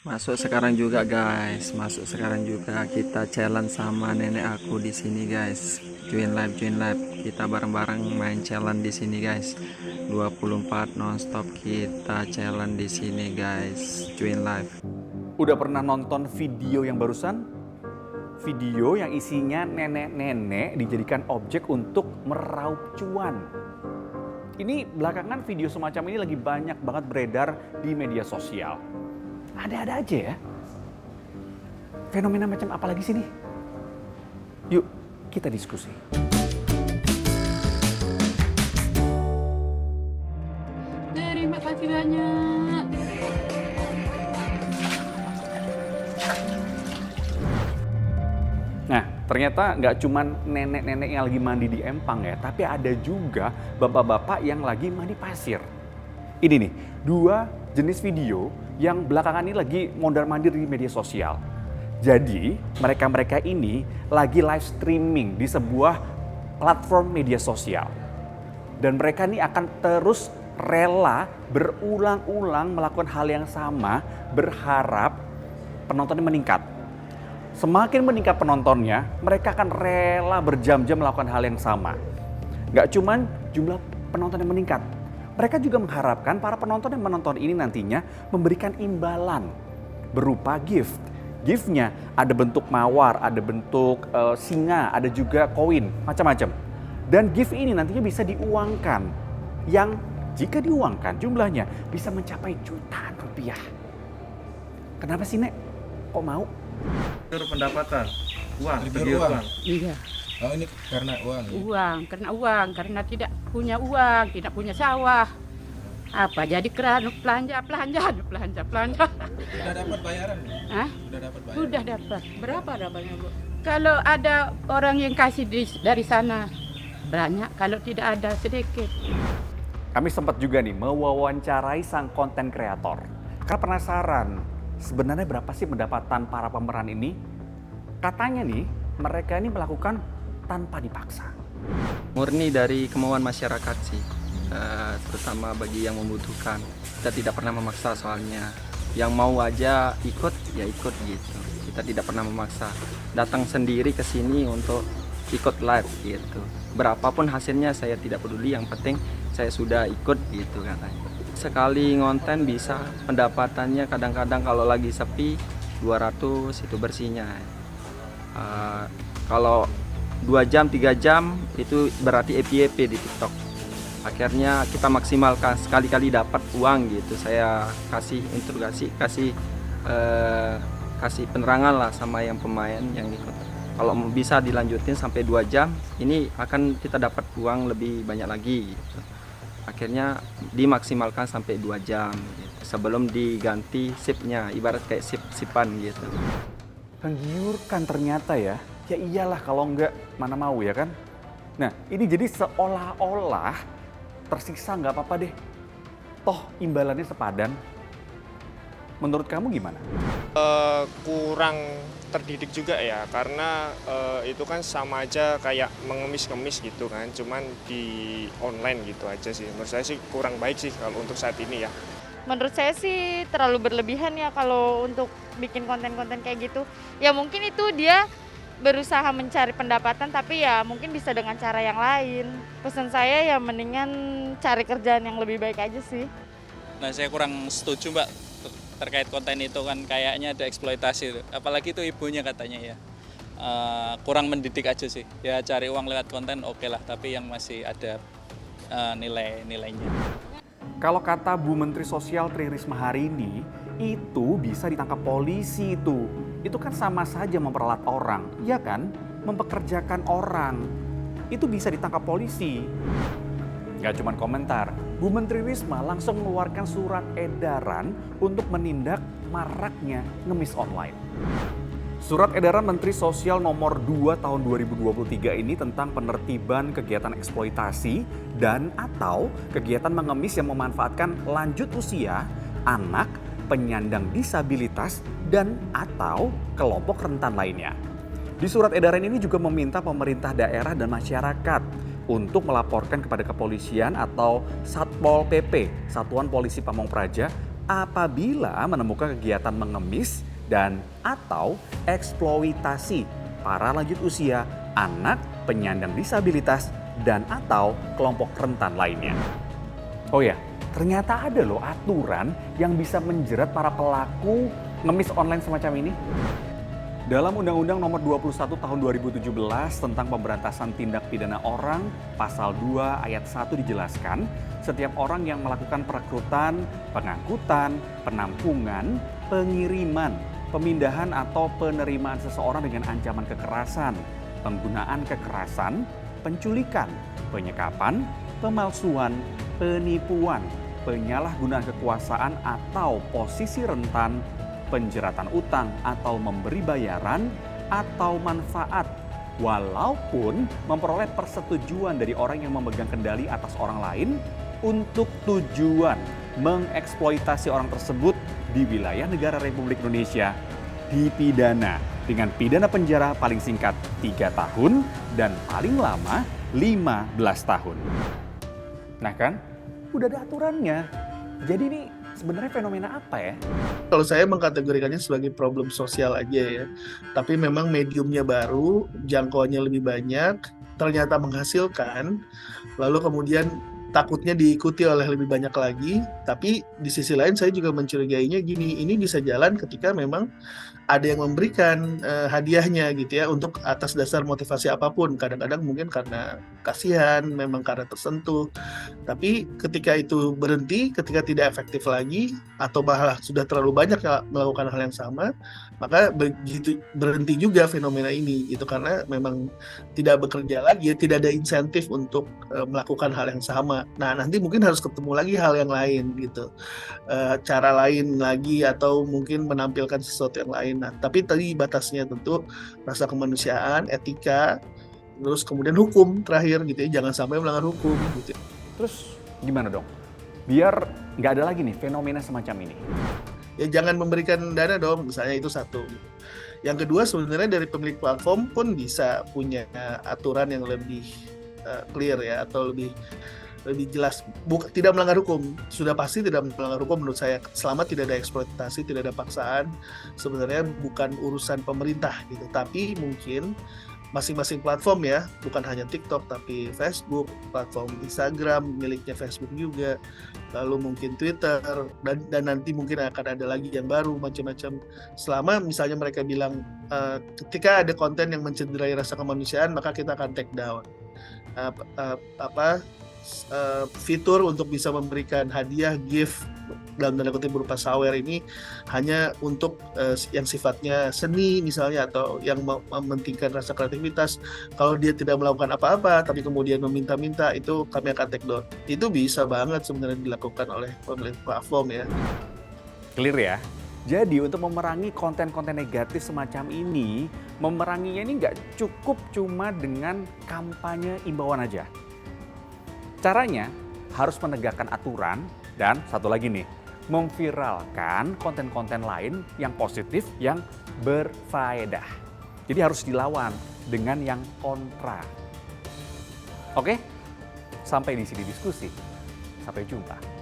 Masuk sekarang juga guys, masuk sekarang juga kita challenge sama nenek aku di sini guys. Join live, kita bareng-bareng main challenge di sini guys. 24 nonstop kita challenge di sini guys. Join live. Udah pernah nonton video yang barusan? Video yang isinya nenek-nenek dijadikan objek untuk meraup cuan. Ini belakangan video semacam ini lagi banyak banget beredar di media sosial. Ada-ada aja ya. Fenomena macam apa lagi sih nih? Yuk kita diskusi. Terima kasih banyak. Nah, ternyata nggak cuma nenek-nenek yang lagi mandi di empang ya, tapi ada juga bapak-bapak yang lagi mandi pasir. Ini nih, dua jenis video yang belakangan ini lagi mondar-mandir di media sosial. Jadi, mereka-mereka ini lagi live streaming di sebuah platform media sosial. Dan mereka ini akan terus rela berulang-ulang melakukan hal yang sama, berharap penontonnya meningkat. Semakin meningkat penontonnya, mereka akan rela berjam-jam melakukan hal yang sama. Gak cuman jumlah penonton yang meningkat, mereka juga mengharapkan para penonton yang menonton ini nantinya memberikan imbalan berupa gift. Giftnya ada bentuk mawar, ada bentuk singa, ada juga koin, macam-macam. Dan gift ini nantinya bisa diuangkan, yang jika diuangkan jumlahnya bisa mencapai jutaan rupiah. Kenapa sih, Nek? Kok mau? Pendapatan, uang, Trigger uang. Iya, Oh ini karena uang. uang, karena tidak punya uang, tidak punya sawah. Apa jadi keran belanja. Udah dapat bayaran? Hah? Udah dapat bayaran? Udah dapat. Berapa dapatnya, Bu? Kalau ada orang yang kasih dari sana banyak, kalau tidak ada sedikit. Kami sempat juga nih mewawancarai sang konten kreator. Karena penasaran, sebenarnya berapa sih pendapatan para pemeran ini? Katanya nih, mereka ini melakukan tanpa dipaksa. Murni dari kemauan masyarakat sih, terutama bagi yang membutuhkan. Kita tidak pernah memaksa soalnya. Yang mau aja ikut, ya ikut gitu. Kita tidak pernah memaksa. Datang sendiri ke sini untuk ikut live gitu. Berapapun hasilnya saya tidak peduli, yang penting saya sudah ikut gitu katanya. Sekali ngonten bisa pendapatannya kadang-kadang kalau lagi sepi 200 itu bersihnya. Kalau 2 jam 3 jam itu berarti FYP di TikTok. Akhirnya kita maksimalkan, sekali-kali dapat uang gitu. Saya kasih interogasi, kasih penerangan lah sama yang pemain yang ikut. Kalau bisa dilanjutin sampai 2 jam, ini akan kita dapat uang lebih banyak lagi gitu. Akhirnya dimaksimalkan sampai 2 jam gitu, sebelum diganti sipnya, ibarat kayak sip-sipan gitu. Menggiurkan ternyata ya. Ya iyalah kalau enggak mana mau ya kan. Nah ini jadi seolah-olah tersiksa nggak apa-apa deh. Toh imbalannya sepadan. Menurut kamu gimana? Kurang terdidik juga ya, karena itu kan sama aja kayak mengemis-ngemis gitu kan, cuman di online gitu aja sih. Menurut saya sih kurang baik sih kalau untuk saat ini ya. Menurut saya sih terlalu berlebihan ya kalau untuk bikin konten-konten kayak gitu. Ya mungkin itu dia berusaha mencari pendapatan, tapi ya mungkin bisa dengan cara yang lain. Pesan saya ya mendingan cari kerjaan yang lebih baik aja sih. Nah, saya kurang setuju Mbak terkait konten itu, kan kayaknya ada eksploitasi. Apalagi itu ibunya katanya ya. Kurang mendidik aja sih. Ya cari uang lewat konten oke lah, tapi yang masih ada nilai-nilainya. Kalau kata Bu Menteri Sosial Tri Risma hari ini, itu bisa ditangkap polisi itu. Itu kan sama saja memperalat orang, ya kan? Mempekerjakan orang. Itu bisa ditangkap polisi. Gak cuma komentar, Bu Menteri Risma langsung mengeluarkan surat edaran untuk menindak maraknya ngemis online. Surat edaran Menteri Sosial nomor 2 tahun 2023 ini tentang penertiban kegiatan eksploitasi dan atau kegiatan mengemis yang memanfaatkan lanjut usia, anak, penyandang disabilitas, dan atau kelompok rentan lainnya. Di surat edaran ini juga meminta pemerintah daerah dan masyarakat untuk melaporkan kepada kepolisian atau Satpol PP, Satuan Polisi Pamong Praja, apabila menemukan kegiatan mengemis dan atau eksploitasi para lanjut usia, anak, penyandang disabilitas, dan atau kelompok rentan lainnya. Oh ya, ternyata ada loh aturan yang bisa menjerat para pelaku ngemis online semacam ini. Dalam Undang-Undang Nomor 21 Tahun 2017 tentang Pemberantasan Tindak Pidana Orang, Pasal 2 Ayat 1 dijelaskan, setiap orang yang melakukan perekrutan, pengangkutan, penampungan, pengiriman, pemindahan atau penerimaan seseorang dengan ancaman kekerasan, penggunaan kekerasan, penculikan, penyekapan, pemalsuan, penipuan, penyalahgunaan kekuasaan atau posisi rentan, penjeratan utang atau memberi bayaran atau manfaat walaupun memperoleh persetujuan dari orang yang memegang kendali atas orang lain untuk tujuan mengeksploitasi orang tersebut di wilayah negara Republik Indonesia dipidana dengan pidana penjara paling singkat 3 tahun dan paling lama 15 tahun. Nah kan, udah ada aturannya. Jadi ini sebenarnya fenomena apa ya? Kalau saya mengkategorikannya sebagai problem sosial aja ya. Tapi memang mediumnya baru, jangkauannya lebih banyak, ternyata menghasilkan, lalu kemudian takutnya diikuti oleh lebih banyak lagi. Tapi di sisi lain saya juga mencurigainya gini, ini bisa jalan ketika memang ada yang memberikan hadiahnya gitu ya, untuk atas dasar motivasi apapun. Kadang-kadang mungkin karena kasihan, memang karena tersentuh. Tapi ketika itu berhenti, ketika tidak efektif lagi, atau malah sudah terlalu banyak yang melakukan hal yang sama, maka begitu berhenti juga fenomena ini gitu, karena memang tidak bekerja lagi, tidak ada insentif untuk melakukan hal yang sama. Nah, nanti mungkin harus ketemu lagi hal yang lain gitu, cara lain lagi, atau mungkin menampilkan sesuatu yang lain. Nah, tapi tadi batasnya tentu rasa kemanusiaan, etika, terus kemudian hukum terakhir gitu ya, jangan sampai melanggar hukum gitu. Terus gimana dong? Biar nggak ada lagi nih fenomena semacam ini. Ya jangan memberikan dana dong, misalnya itu satu. Yang kedua, sebenarnya dari pemilik platform pun bisa punya aturan yang lebih clear ya, atau lebih jelas, tidak melanggar hukum. Sudah pasti tidak melanggar hukum menurut saya, selama tidak ada eksploitasi, tidak ada paksaan. Sebenarnya bukan urusan pemerintah gitu, tapi mungkin masing-masing platform ya, bukan hanya TikTok tapi Facebook, platform Instagram miliknya Facebook juga, lalu mungkin Twitter, dan nanti mungkin akan ada lagi yang baru macam-macam. Selama misalnya mereka bilang ketika ada konten yang mencederai rasa kemanusiaan, maka kita akan take down. Fitur untuk bisa memberikan hadiah, gift dalam tanda kutip berupa sawer ini hanya untuk yang sifatnya seni misalnya, atau yang mementingkan rasa kreativitas. Kalau dia tidak melakukan apa-apa tapi kemudian meminta-minta, itu kami akan take down. Itu bisa banget sebenarnya dilakukan oleh pemilik platform ya. Clear ya? Jadi untuk memerangi konten-konten negatif semacam ini, memeranginya ini nggak cukup cuma dengan kampanye imbauan aja. Caranya harus menegakkan aturan dan satu lagi nih, memviralkan konten-konten lain yang positif, yang berfaedah. Jadi harus dilawan dengan yang kontra. Oke? Sampai di sini diskusi. Sampai jumpa.